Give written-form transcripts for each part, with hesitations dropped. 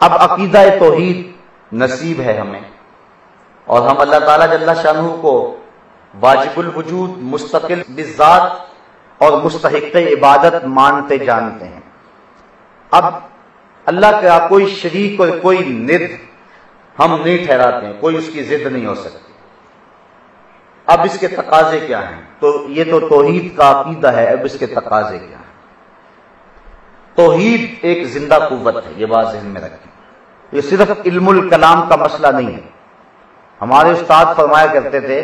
اب عقیدہ توحید نصیب ہے ہمیں، اور ہم اللہ تعالیٰ جل شانہ کو واجب الوجود، مستقل بالذات اور مستحق عبادت مانتے جانتے ہیں۔ اب اللہ کا کوئی شریک اور کوئی ند ہم نہیں ٹھہراتے ہیں، کوئی اس کی ضد نہیں ہو سکتی۔ اب اس کے تقاضے کیا ہیں؟ تو یہ تو توحید کا عقیدہ ہے، اب اس کے تقاضے کیا ہیں؟ توحید ایک زندہ قوت ہے، یہ بات ذہن میں رکھیں۔ یہ صرف علم الکلام کا مسئلہ نہیں ہے۔ ہمارے استاد فرمایا کرتے تھے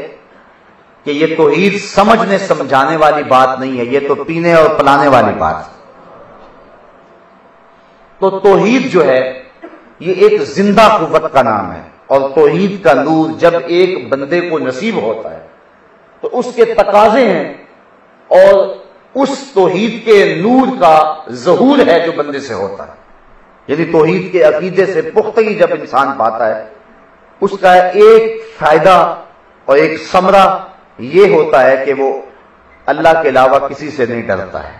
کہ یہ توحید سمجھنے سمجھانے والی بات نہیں ہے، یہ تو پینے اور پلانے والی بات ہے۔ تو توحید جو ہے یہ ایک زندہ قوت کا نام ہے، اور توحید کا نور جب ایک بندے کو نصیب ہوتا ہے تو اس کے تقاضے ہیں، اور اس توحید کے نور کا ظہور ہے جو بندے سے ہوتا ہے۔ یعنی توحید کے عقیدے سے پختگی جب انسان پاتا ہے، اس کا ایک فائدہ اور ایک ثمرہ یہ ہوتا ہے کہ وہ اللہ کے علاوہ کسی سے نہیں ڈرتا ہے۔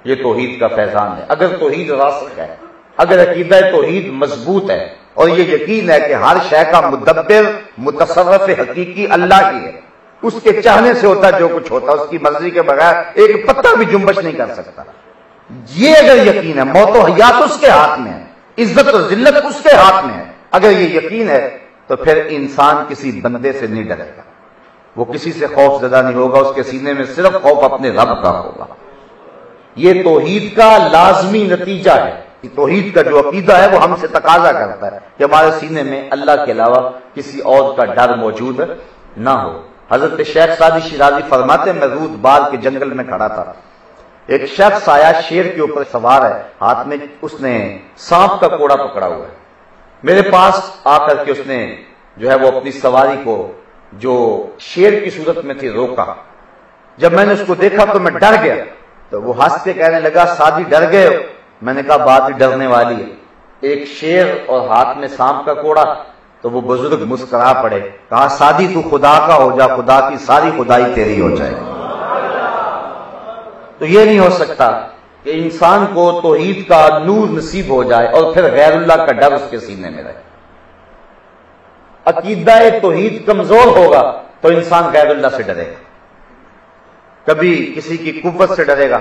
یہ توحید کا فیضان ہے۔ اگر توحید راسخ ہے، اگر عقیدہ توحید مضبوط ہے، اور یہ یقین ہے کہ ہر شے کا مدبر متصرف حقیقی اللہ ہی ہے، اس کے چاہنے سے ہوتا جو کچھ ہوتا، اس کی مرضی کے بغیر ایک پتہ بھی جنبش نہیں کر سکتا، یہ اگر یقین ہے، موت و حیات اس کے ہاتھ میں ہے، عزت و ذلت اس کے ہاتھ میں ہے، اگر یہ یقین ہے تو پھر انسان کسی بندے سے نہیں ڈرے گا، وہ کسی سے خوف زدہ نہیں ہوگا، اس کے سینے میں صرف خوف اپنے رب کا ہوگا۔ یہ توحید کا لازمی نتیجہ ہے۔ توحید کا جو عقیدہ ہے وہ ہم سے تقاضا کرتا ہے کہ ہمارے سینے میں اللہ کے علاوہ کسی اور کا ڈر موجود نہ ہو۔ حضرت شیخ سعدی شیرازی فرماتے ہیں، میں رود بال کے جنگل میں کھڑا تھا، ایک شخص آیا، شیر کے اوپر سوار ہے، ہاتھ میں اس نے سانپ کا کوڑا پکڑا ہوا ہے۔ میرے پاس آ کر کے اس نے جو ہے وہ اپنی سواری کو جو شیر کی صورت میں تھی روکا۔ جب میں نے اس کو دیکھا تو میں ڈر گیا، تو وہ ہنس کے کہنے لگا، سعدی ڈر گئے؟ میں نے کہا بات ہی ڈرنے والی ہے، ایک شیر اور ہاتھ میں سانپ کا کوڑا۔ تو وہ بزرگ مسکرا پڑے، کہا سعدی تو خدا کا ہو جا، خدا کی ساری خدائی تیری ہو جائے۔ تو یہ نہیں ہو سکتا کہ انسان کو توحید کا نور نصیب ہو جائے اور پھر غیر اللہ کا ڈر اس کے سینے میں رہے۔ عقیدہ توحید کمزور ہوگا تو انسان غیر اللہ سے ڈرے گا، کبھی کسی کی قوت سے ڈرے گا،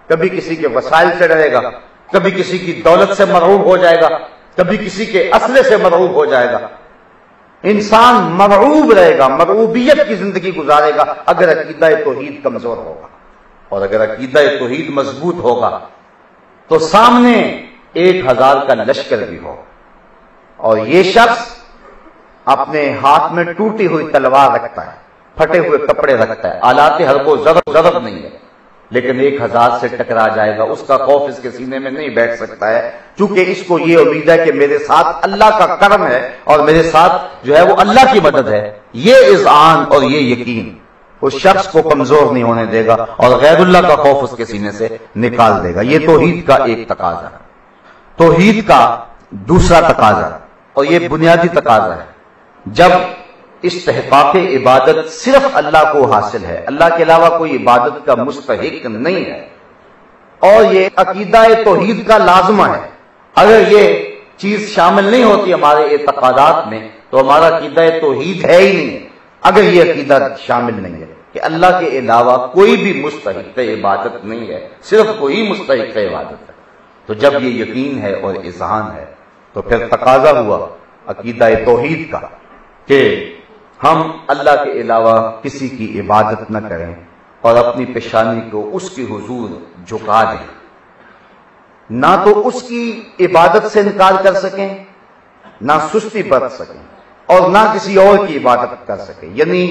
کبھی کسی کے وسائل سے ڈرے گا، کبھی کسی کی دولت سے مرعوب ہو جائے گا، کبھی کسی کے اسلحے سے مرعوب ہو جائے گا۔ انسان مرعوب رہے گا، مرعوبیت کی زندگی گزارے گا اگر عقیدہ توحید کمزور ہوگا، اور اگر عقیدہ توحید مضبوط ہوگا تو سامنے 1000 کا لشکر بھی ہو، اور یہ شخص اپنے ہاتھ میں ٹوٹی ہوئی تلوار رکھتا ہے، پھٹے ہوئے کپڑے رکھتا ہے، آلات حرب و ضرب نہیں ہے، لیکن 1000 سے ٹکرا جائے گا، اس کا خوف اس کے سینے میں نہیں بیٹھ سکتا ہے، چونکہ اس کو یہ امید ہے کہ میرے ساتھ اللہ کا کرم ہے اور میرے ساتھ جو ہے وہ اللہ کی مدد ہے۔ یہ اذعان اور یہ یقین اس شخص کو کمزور نہیں ہونے دے گا اور غیر اللہ کا خوف اس کے سینے سے نکال دے گا۔ یہ توحید کا ایک تقاضا ہے۔ توحید کا دوسرا تقاضا، اور یہ بنیادی تقاضا ہے، جب استحقاق عبادت صرف اللہ کو حاصل ہے، اللہ کے علاوہ کوئی عبادت کا مستحق نہیں ہے، اور یہ عقیدہ توحید کا لازمہ ہے۔ اگر یہ چیز شامل نہیں ہوتی ہمارے اعتقادات میں تو ہمارا عقیدہ توحید ہے ہی نہیں۔ اگر یہ عقیدہ شامل نہیں ہے کہ اللہ کے علاوہ کوئی بھی مستحق عبادت نہیں ہے، صرف کوئی مستحق عبادت ہے، تو جب یہ یقین ہے اور اذعان ہے تو پھر تقاضا ہوا عقیدہ توحید کا کہ ہم اللہ کے علاوہ کسی کی عبادت نہ کریں اور اپنی پیشانی کو اس کے حضور جھکا دیں، نہ تو اس کی عبادت سے انکار کر سکیں، نہ سستی برت سکیں، اور نہ کسی اور کی عبادت کر سکیں، یعنی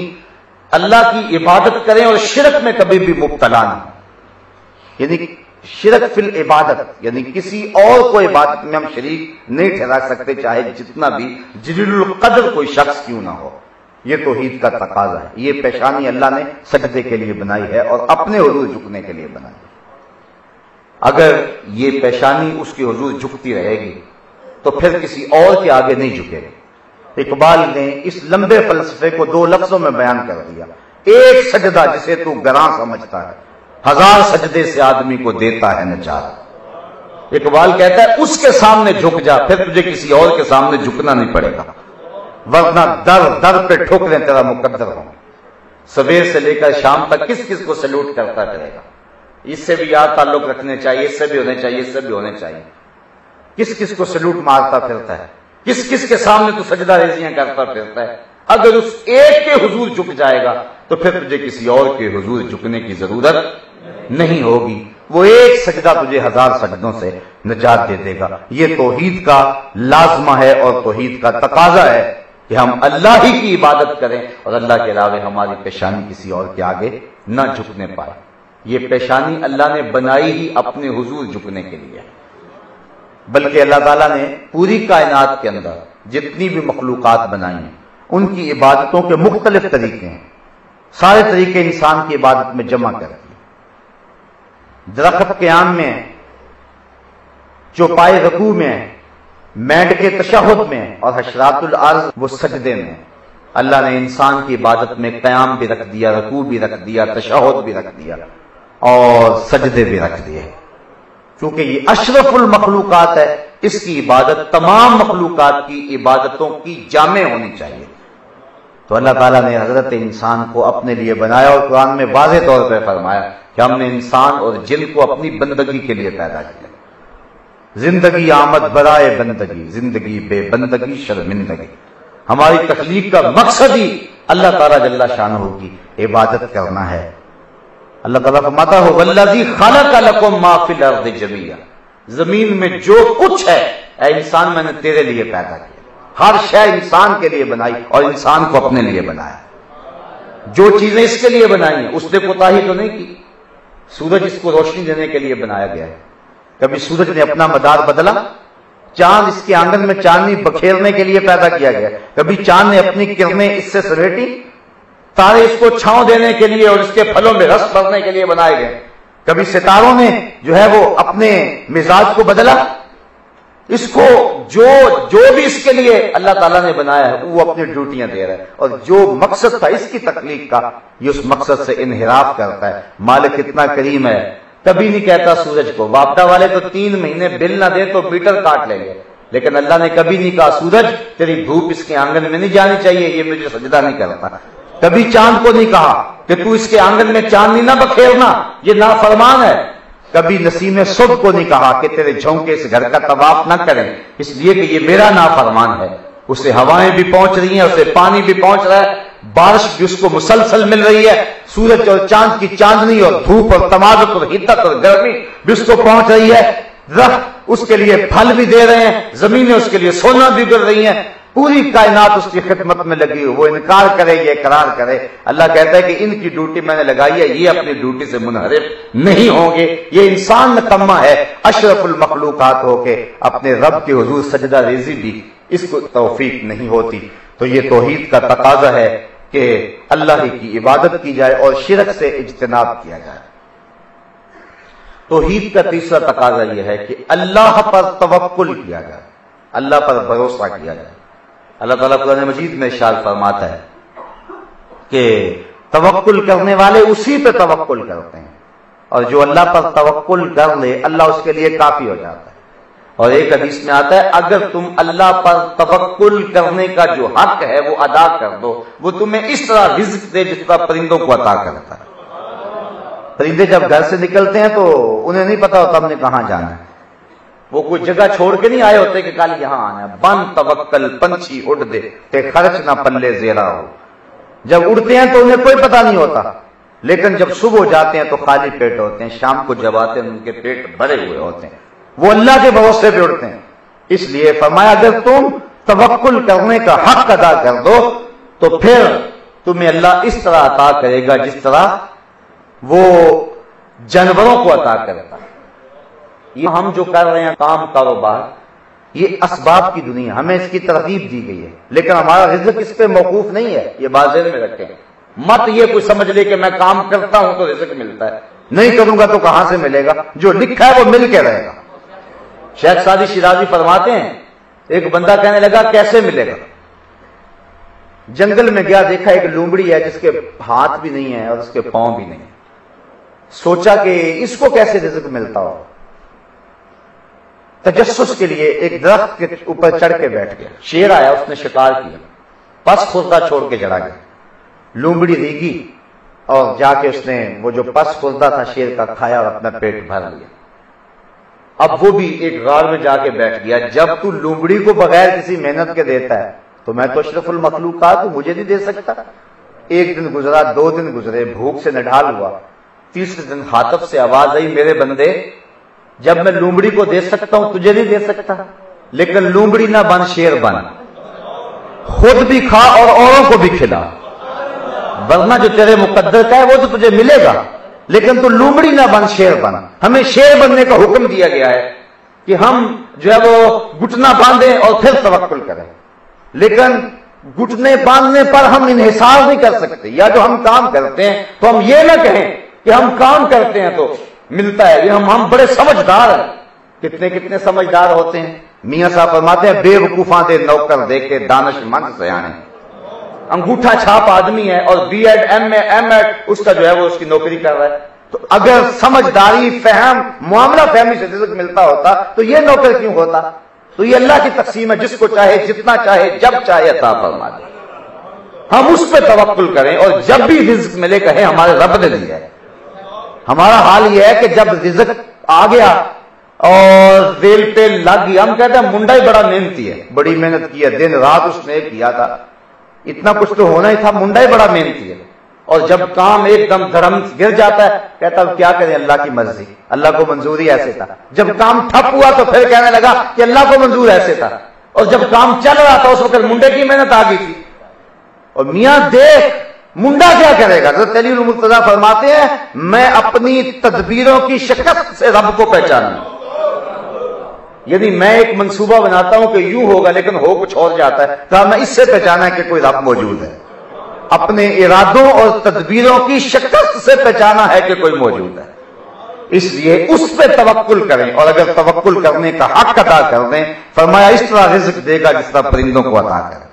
اللہ کی عبادت کریں اور شرک میں کبھی بھی مبتلا نہ ہوں، یعنی شرک فی العبادت، یعنی کسی اور کو عبادت میں ہم شریک نہیں ٹھہرا سکتے، چاہے جتنا بھی جلیل القدر کوئی شخص کیوں نہ ہو۔ یہ توحید کا تقاضا ہے۔ یہ پیشانی اللہ نے سجدے کے لیے بنائی ہے اور اپنے حضور جھکنے کے لیے بنائی ہے۔ اگر یہ پیشانی اس کے حضور جھکتی رہے گی تو پھر کسی اور کے آگے نہیں جھکے گی۔ اقبال نے اس لمبے فلسفے کو 2 لفظوں میں بیان کر دیا، ایک سجدہ جسے تو گراں سمجھتا ہے، 1000 سجدے سے آدمی کو دیتا ہے نجات۔ اقبال کہتا ہے اس کے سامنے جھک جا، پھر تجھے کسی اور کے سامنے جھکنا نہیں پڑے گا، ورنہ در در پہ ٹھوکریں تیرا مقدر ہوں۔ سویر سے لے کر شام تک کس کس کو سلوٹ کرتا رہے گا، اس سے بھی یاد تعلق رکھنے چاہیے، اس سے بھی ہونے چاہیے، اس سے بھی ہونے چاہیے۔ کس کس کو سلوٹ مارتا پھرتا ہے، کس کس کے سامنے تو سجدہ ریزیاں کرتا پھرتا ہے۔ اگر اس ایک کے حضور جھک جائے گا تو پھر تجھے کسی اور کے حضور جھکنے کی ضرورت نہیں ہوگی، وہ ایک سجدہ تجھے 1000 سجدوں سے نجات دے دے گا۔ یہ توحید کا لازمہ ہے اور توحید کا تقاضا ہے کہ ہم اللہ ہی کی عبادت کریں اور اللہ کے علاوہ ہماری پیشانی کسی اور کے آگے نہ جھکنے پائے۔ یہ پیشانی اللہ نے بنائی ہی اپنے حضور جھکنے کے لیے، بلکہ اللہ تعالیٰ نے پوری کائنات کے اندر جتنی بھی مخلوقات بنائی ہیں ان کی عبادتوں کے مختلف طریقے ہیں، سارے طریقے انسان کی عبادت میں جمع کر دیے۔ درخت قیام میں، چوپائے رکوع میں، مینڈ کے تشہد میں، اور حشرات الارض وہ سجدے میں۔ اللہ نے انسان کی عبادت میں قیام بھی رکھ دیا، رکوع بھی رکھ دیا، تشہد بھی رکھ دیا اور سجدے بھی رکھ دیے، کیونکہ یہ اشرف المخلوقات ہے، اس کی عبادت تمام مخلوقات کی عبادتوں کی جامع ہونی چاہیے۔ تو اللہ تعالیٰ نے حضرت انسان کو اپنے لیے بنایا اور قرآن میں واضح طور پہ فرمایا کہ ہم نے انسان اور جن کو اپنی بندگی کے لیے پیدا کیا۔ زندگی آمد برائے بندگی، زندگی بے بندگی شرمندگی۔ ہماری تخلیق کا مقصد ہی اللہ تعالیٰ جل شانہ کی عبادت کرنا ہے۔ اللہ تعالیٰ فرماتا ہے والذی خلق لکم ما فی الارض جمیعا، زمین میں جو کچھ ہے اے انسان میں نے تیرے لیے پیدا کیا۔ ہر شے انسان کے لیے بنائی اور انسان کو اپنے لیے بنایا۔ جو چیزیں اس کے لیے بنائی ہیں اس نے کوتاہی تو نہیں کی۔ سورج اس کو روشنی دینے کے لیے بنایا گیا ہے، کبھی سورج نے اپنا مدار بدلا؟ چاند اس کے آنگن میں چاندنی بکھیرنے کے لیے پیدا کیا گیا، کبھی چاند نے اپنی کرنیں اس سے سمیٹی؟ تارے اس کو چھاؤں دینے کے لیے اور اس کے پھلوں میں رس بھرنے کے لیے بنائے گئے، کبھی ستاروں نے جو ہے وہ اپنے مزاج کو بدلا؟ اس کو جو بھی اس کے لیے اللہ تعالیٰ نے بنایا ہے وہ اپنی ڈیوٹیاں دے رہا ہے، اور جو مقصد تھا اس کی تخلیق کا یہ اس مقصد سے انحراف کرتا ہے۔ مالک اتنا کریم ہے، کبھی نہیں کہتا سورج کو، وابڈا والے تو 3 مہینے بل نہ دے تو میٹر کاٹ لیں گے، لیکن اللہ نے کبھی نہیں کہا سورج تیری دھوپ اس کے آنگن میں نہیں جانی چاہیے، یہ مجھے سجدہ نہیں کرتا۔ کبھی چاند کو نہیں کہا کہ تو اس کے آنگن میں چاندنی نہ بکھیرنا، یہ نافرمان ہے۔ کبھی نسیم صبح کو نہیں کہا کہ تیرے جھونکے اس گھر کا طواف نہ کریں، اس لیے کہ یہ میرا نافرمان ہے۔ اسے ہوائیں بھی پہنچ رہی ہیں، اسے پانی بھی پہنچ رہا ہے، بارش بھی اس کو مسلسل مل رہی ہے، سورج اور چاند کی چاندنی اور دھوپ اور تمازت اور حدت اور گرمی بھی اس کو پہنچ رہی ہے، درخت اس کے لیے پھل بھی دے رہے ہیں، زمینیں اس کے لیے سونا بھی گر رہی ہیں، پوری کائنات اس کی خدمت میں لگی ہو، وہ انکار کرے یہ اقرار کرے۔ اللہ کہتا ہے کہ ان کی ڈیوٹی میں نے لگائی ہے، یہ اپنی ڈیوٹی سے منحرف نہیں ہوں گے۔ یہ انسان نکما ہے، اشرف المخلوقات ہو کے اپنے رب کے حضور سجدہ ریزی بھی اس کو توفیق نہیں ہوتی۔ تو یہ توحید کا تقاضا ہے کہ اللہ ہی کی عبادت کی جائے اور شرک سے اجتناب کیا جائے۔ توحید کا تیسرا تقاضا یہ ہے کہ اللہ پر توکل کیا جائے، اللہ پر بھروسہ کیا جائے۔ اللہ تعالیٰ قرآن مجید میں ارشاد فرماتا ہے کہ توکل کرنے والے اسی پہ توکل کرتے ہیں، اور جو اللہ پر توکل کر لے اللہ اس کے لیے کافی ہو جاتا ہے۔ اور ایک حدیث میں آتا ہے اگر تم اللہ پر توکل کرنے کا جو حق ہے وہ ادا کر دو، وہ تمہیں اس طرح رزق دے جس طرح پرندوں کو عطا کرتا ہے۔ پرندے جب گھر سے نکلتے ہیں تو انہیں نہیں پتا ہوتا ہم نے کہاں جانا ہے، وہ کوئی جگہ چھوڑ کے نہیں آئے ہوتے کہ کل یہاں آنا ہے۔ بن توکل پنچھی اڑ دے تے خرچ نہ پلے زیرا ہو۔ جب اڑتے ہیں تو انہیں کوئی پتا نہیں ہوتا، لیکن جب صبح جاتے ہیں تو خالی پیٹ ہوتے ہیں، شام کو جب آتے ہیں ان کے پیٹ بھرے ہوئے ہوتے ہیں، وہ اللہ کے بھروسے پہ اڑتے ہیں۔ اس لیے فرمایا اگر تم توکل کرنے کا حق ادا کر دو تو پھر تمہیں اللہ اس طرح عطا کرے گا جس طرح وہ جانوروں کو عطا کرتا ہے۔ یہ ہم جو کر رہے ہیں کام کاروبار، یہ اسباب کی دنیا، ہمیں اس کی ترغیب دی گئی ہے، لیکن ہمارا رزق اس پہ موقوف نہیں ہے، یہ بات ذہن میں رکھیں۔ مت یہ کوئی سمجھ لے کہ میں کام کرتا ہوں تو رزق ملتا ہے، نہیں کروں گا تو کہاں سے ملے گا؟ جو لکھا ہے وہ مل کے رہے گا۔ شیخ سعدی شیرازی فرماتے ہیں ایک بندہ کہنے لگا کیسے ملے گا؟ جنگل میں گیا، دیکھا ایک لومڑی ہے جس کے ہاتھ بھی نہیں ہے اور اس کے پاؤں بھی نہیں، سوچا کہ اس کو کیسے رزق ملتا ہو۔ تجسس کے لیے ایک درخت کے اوپر چڑھ کے بیٹھ گیا. شیر آیا, اس نے شکار کیا, پس خوردہ چھوڑ کے چڑھا گیا. لومڑی ریگی اور جا کے اس نے وہ جو پس خوردہ تھا شیر کا کھایا اور اپنا پیٹ بھر لیا. اب وہ بھی ایک غار میں جا کے بیٹھ گیا. جب تو لومڑی کو بغیر کسی محنت کے دیتا ہے تو میں تو اشرف المخلوقات ہوں, مجھے نہیں دے سکتا. ایک دن گزرا, 2 دن گزرے, بھوک سے نڈھال ہوا. تیسرے دن خاطب سے آواز آئی, میرے بندے جب میں لومڑی کو دے سکتا ہوں تجھے نہیں دے سکتا, لیکن لومڑی نہ بن شیر بن, خود بھی کھا اور اوروں کو بھی کھلا, ورنہ جو تیرے مقدر کا ہے وہ تو تجھے ملے گا, لیکن تو لومڑی نہ بن شیر بن. ہمیں شیر بننے کا حکم دیا گیا ہے کہ ہم جو ہے وہ گھٹنا باندھیں اور پھر توکل کریں, لیکن گھٹنے باندھنے پر ہم انحصار نہیں کر سکتے. یا جو ہم کام کرتے ہیں تو ہم یہ نہ کہیں کہ ہم کام کرتے ہیں تو ملتا ہے, یہ ہم بڑے سمجھدار ہیں. کتنے سمجھدار ہوتے ہیں. میاں صاحب فرماتے ہیں, بے وقوفاں دے نوکر دے کے دانش مند سیانے. انگوٹھا چھاپ آدمی ہے اور B Ed M A M Ed اس کا جو ہے وہ اس کی نوکری کر رہا ہے. تو اگر سمجھداری, فہم, معاملہ فہمی سے رزق ملتا ہوتا تو یہ نوکر کیوں ہوتا؟ تو یہ اللہ کی تقسیم ہے, جس کو چاہے جتنا چاہے جب چاہے عطا فرما دے. ہم اس پہ توکل کریں اور جب بھی رزق ملے کہیں ہمارے رب نے دیا ہے. ہمارا حال یہ ہے کہ جب رزق آ گیا اور ریل پہ لگ گیا, ہم کہتے ہیں منڈا ہی بڑا محنتی ہے, بڑی محنت کی ہے, دن رات اس نے کیا تھا, اتنا کچھ تو ہونا ہی تھا, منڈا ہی بڑا محنتی ہے. اور جب کام ایک دم دھرم گر جاتا ہے کہتا اب کیا کریں, اللہ کی مرضی, اللہ کو منظوری ایسے تھا. جب کام ٹھپ ہوا تو پھر کہنے لگا کہ اللہ کو منظور ایسے تھا. اور جب کام چل رہا تھا اس وقت منڈے کی محنت آ گئی تھی. اور میاں دیکھ منڈا کیا کرے گا. حضرت علی المرتضیٰ فرماتے ہیں, میں اپنی تدبیروں کی شکست سے رب کو پہچانا. یعنی میں ایک منصوبہ بناتا ہوں کہ یوں ہوگا لیکن ہو کچھ اور جاتا ہے, تو میں اس سے پہچانا کہ کوئی رب موجود ہے. اپنے ارادوں اور تدبیروں کی شکست سے پہچانا ہے کہ کوئی موجود ہے. اس لیے اس پہ توکل کریں, اور اگر توکل کرنے کا حق ادا کر دیں, فرمایا اس طرح رزق دے گا جس طرح پرندوں کو عطا کرے.